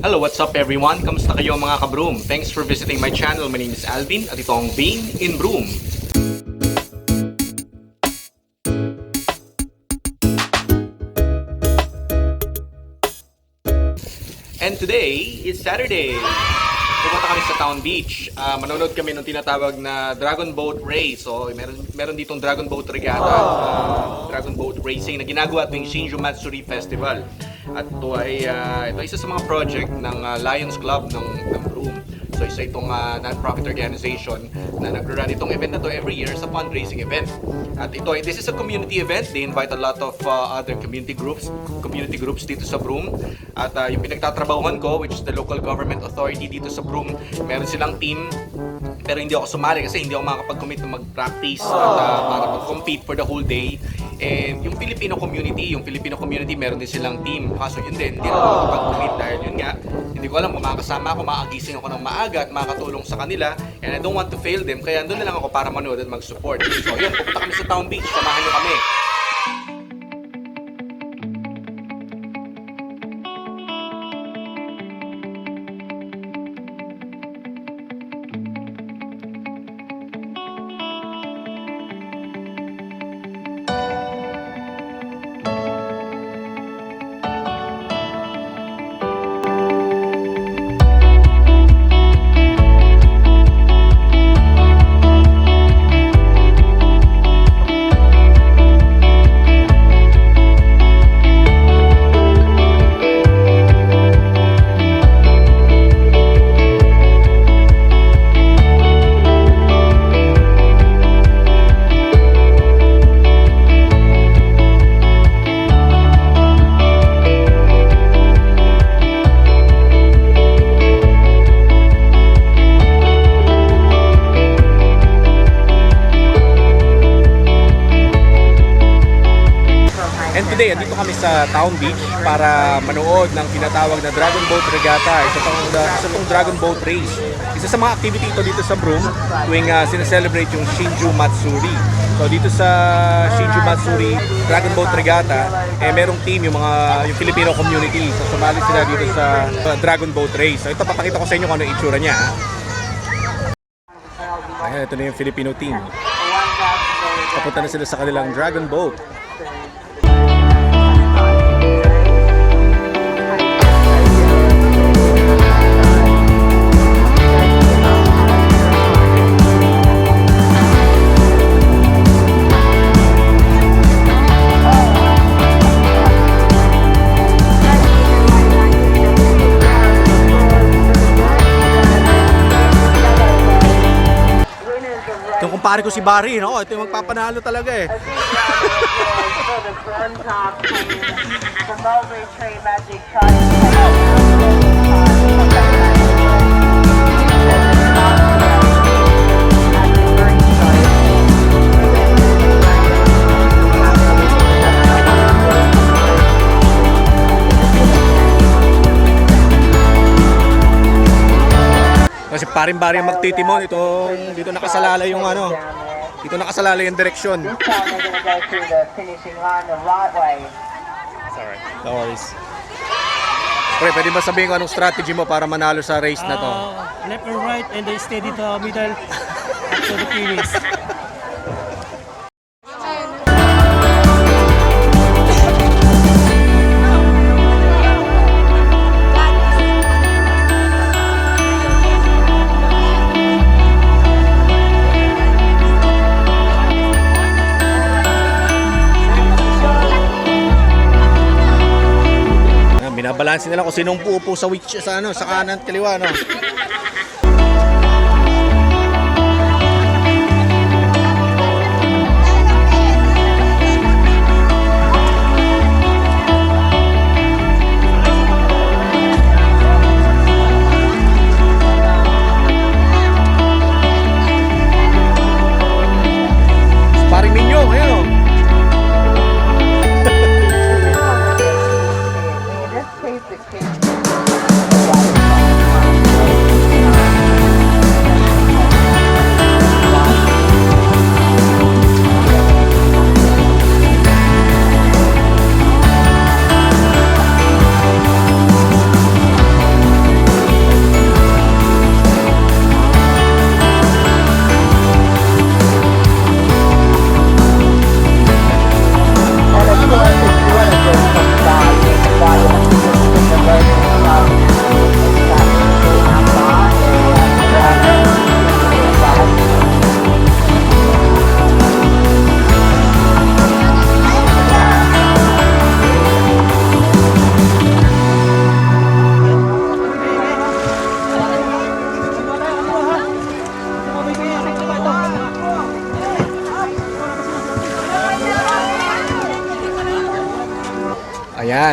Hello, what's up everyone? Kamusta kayo mga ka-Broome? Thanks for visiting my channel. My name is Alvin at ito ang Vane in Broome. And today is Saturday. Pumunta kami sa Town Beach. Manonood kami ng tinatawag na Dragon Boat Race. So, meron ditong Dragon Boat Regatta, Dragon Boat Racing na ginagawa tuwing Shinju Matsuri Festival. At ito ay isa sa mga project ng Lions Club ng Broome. So isa itong non-profit organization na nag-run itong event na to every year sa fundraising event. At this is a community event. They invite a lot of other community groups dito sa Broome. At yung pinagtatrabahuhan ko, which is the local government authority dito sa Broome, meron silang team. Pero hindi ako sumali kasi hindi ako makakapag-commit na mag-practice at para mag-compete for the whole day. And yung Filipino community meron din silang team. Kaso yun din, hindi ako makakapag-commit dahil yun nga, hindi ko alam kung makakasama ako, makagising ako ng maaga at makakatulong sa kanila. And I don't want to fail them, kaya doon na lang ako para manood at mag-support. So yun, pupunta kami sa Town Beach, samahan nyo kami. Today, andito kami sa Town Beach para manood ng tinatawag na Dragon Boat Regatta. Isa itong Dragon Boat Race. Isa sa mga activity ito dito sa Broome tuwing sineselebrate yung Shinju Matsuri. So dito sa Shinju Matsuri Dragon Boat Regatta, merong team yung Filipino Community. So sumali sila dito sa Dragon Boat Race. So ito, papakita ko sa inyo kung ano yung itsura niya. Ayan, ito na yung Filipino team. Papunta na sila sa kanilang Dragon Boat. Yung kumpare ko si Barry, no? Ito yung magpapanalo talaga eh. Kasi paring-bari ang magtitimon, dito nakasalalay yung dito nakasalalay yung direksyon. Sorry. No worries. Pre, pwede ba sabihin ko anong strategy mo para manalo sa race na to? Left and right and then steady to middle up to the finish. Binabalansin nila kung sinong uupo sa kanan at kaliwa, no? Paring ninyo, ayun, oh.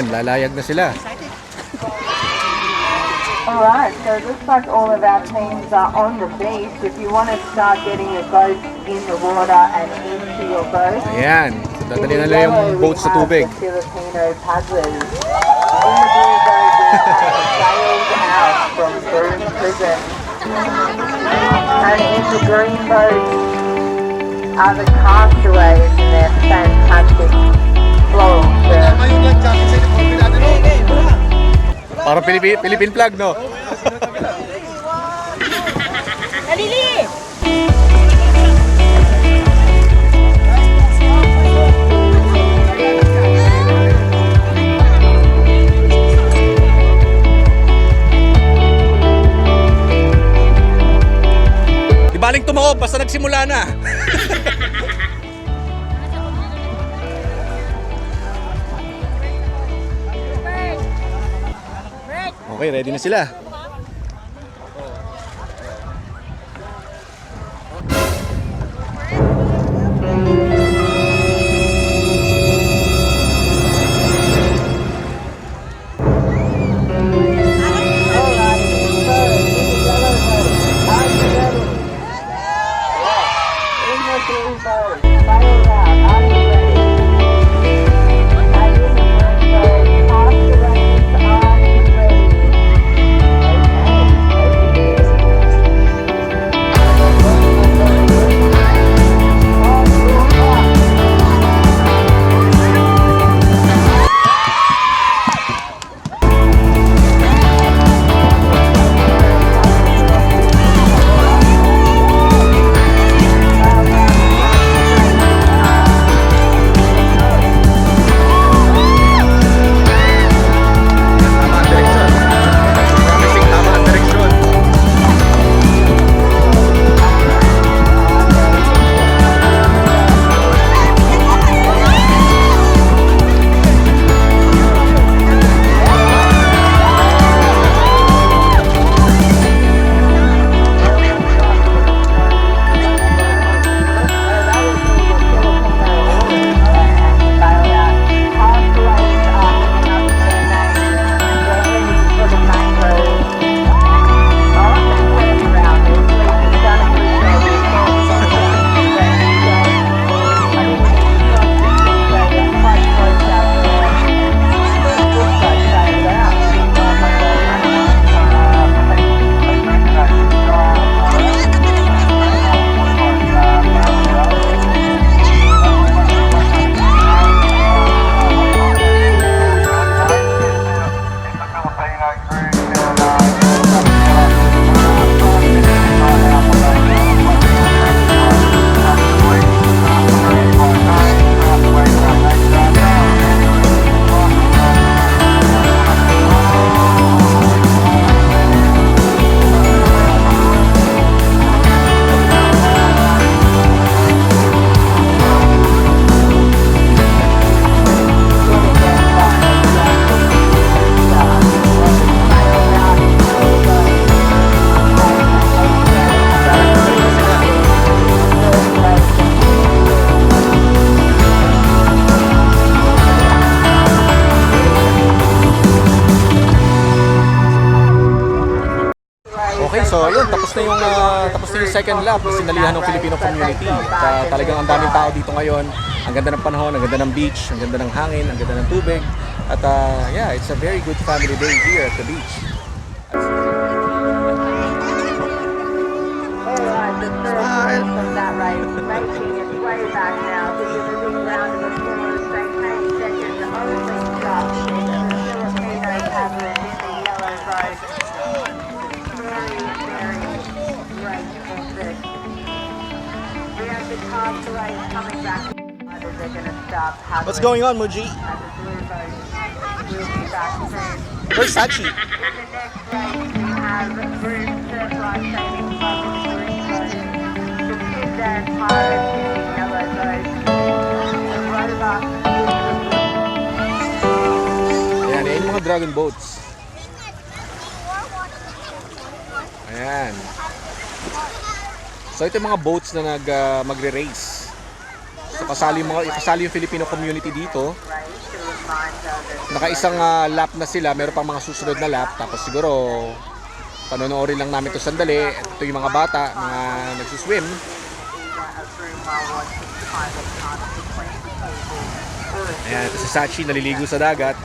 Ayan, lalayag na sila. Alright, so it looks like all of our teams are on the beach. If you want to start getting your boats in the water and into your boat, Ayan, so dadali na lang yung boat sa tubig. the Filipino Paddlers. In the blue boat, we have sailed out from Broome prison. And in the green boat are the castaways in their fantastic floral shirts. Parang Philippine flag, no? Dalili! Di baling tumaob, basta nagsimula na. Okay, ready na sila. Okay, so yun, tapos na yung second lap na sinalihan ng Filipino community. At talagang ang daming tao dito ngayon. Ang ganda ng panahon, ang ganda ng beach, ang ganda ng hangin, ang ganda ng tubig. At yeah, it's a very good family day here at the beach. Alright, the third from that race, making its way back now to give a big round of applause. They came second only just the Filipino Paddlers in the yellow boat. Very, very great effort. We have the castaways coming back. They're going to start paddling. What's going on, Muji? And the blue boat will be back soon. Where's Sachi? In the next race, we have Broome Surflight sailing club in the green boat, the Sindan Pirates in the yellow boat, the Rover in the blue. Ayan, yan yung mga dragon boats. Ayan. So ito yung mga boats na magre-race. So kasali yung Filipino community dito. Race to remind us that nakaisang lap na sila, meron pang mga susunod na lap. Tapos siguro panonoorin lang namin to sandali. Ito yung mga bata, mga nagsuswim. Ayan, ito si Sachi naliligo sa dagat.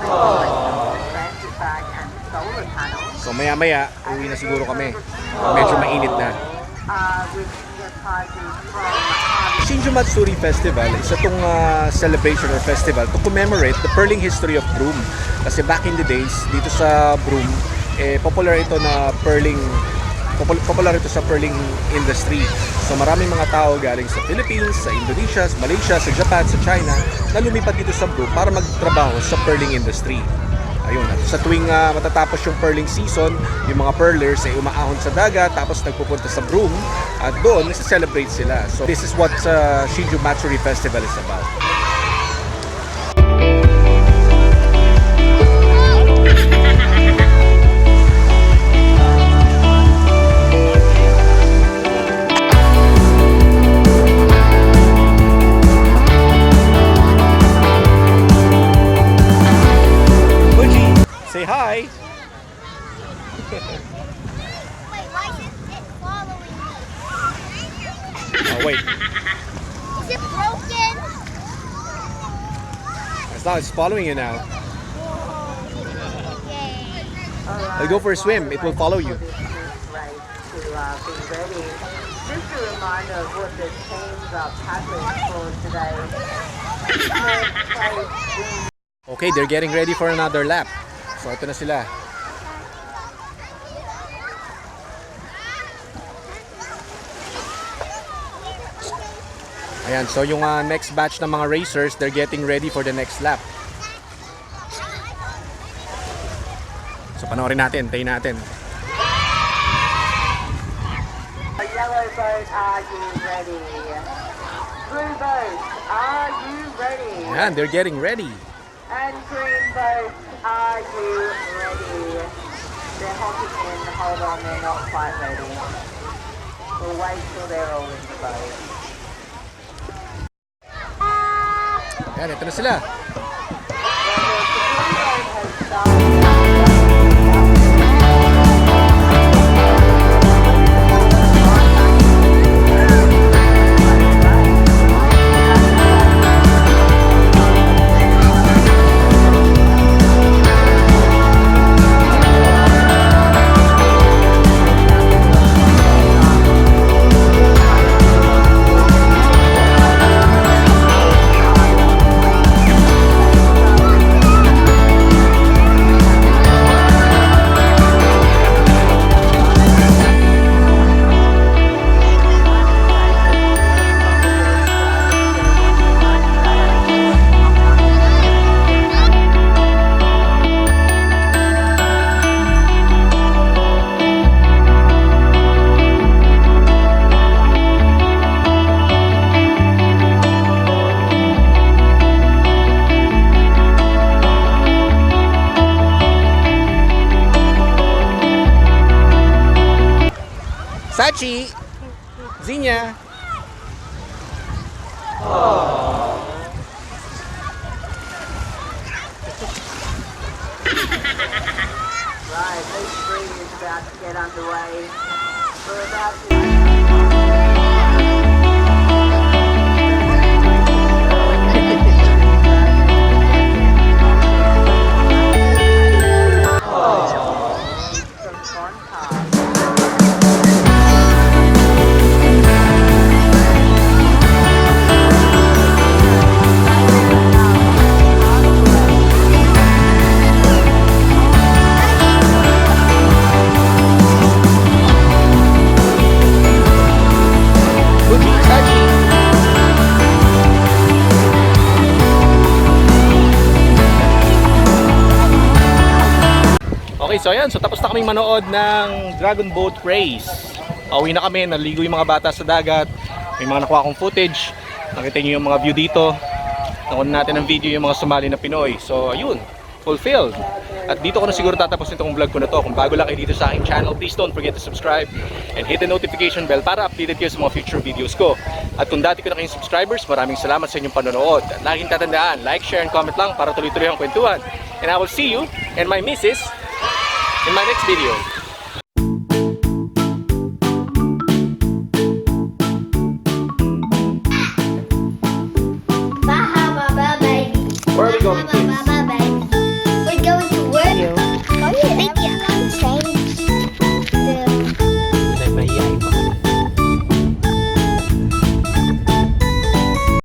So maya maya, uwi na siguro kami. Medyo mainit na. Shinju Matsuri Festival is itong celebration or festival to commemorate the pearling history of Broome. Kasi back in the days, dito sa Broome, popular ito sa pearling industry. So maraming mga tao galing sa Philippines, sa Indonesia, sa Malaysia, sa Japan, sa China na lumipat dito sa Broome para magtrabaho sa pearling industry. Ayun, at sa tuwing matatapos yung pearling season, yung mga pearlers ay umaahon sa dagat tapos nagpupunta sa Broome at doon nasa-celebrate sila. So this is what Shinju Matsuri Festival is about. Say hi! Wait, why is it following me? Oh, wait. Is it broken? It's following you now. Yay. You go for a swim, it will follow you. Just a reminder of what the teams are paddling for today. Okay, they're getting ready for another lap. So ito na sila. Ayan, so yung next batch ng mga racers, they're getting ready for the next lap. So panoorin natin, tayo natin. Yellow boat, are you ready? Blue boat, are you ready? Ayan, they're getting ready. And green boat, are you ready? They're hopping in, hold on, they're not quite ready. We'll wait till they're all in the boat. Ayan, ito na sila. Sachi! Zinya! Right, this three is about to get underway. We're about to... Okay, so ayan, so tapos na kaming manood ng Dragon Boat Race. Pauwi na kami, naligo yung mga bata sa dagat. May mga nakuha akong footage. Nakita niyo yung mga view dito. Nakuha natin ng video yung mga sumali na Pinoy. So ayun, fulfilled. At dito ko na siguro tatapos itong vlog ko na to. Kung bago lang kayo dito sa aking channel, please don't forget to subscribe and hit the notification bell para updated kayo sa mga future videos ko. At kung dati ko na kayong subscribers, maraming salamat sa inyong panonood. At laging tatandaan, like, share, and comment lang para tuloy-tuloy ang kwentuhan. And I will see you and my missus in my next video.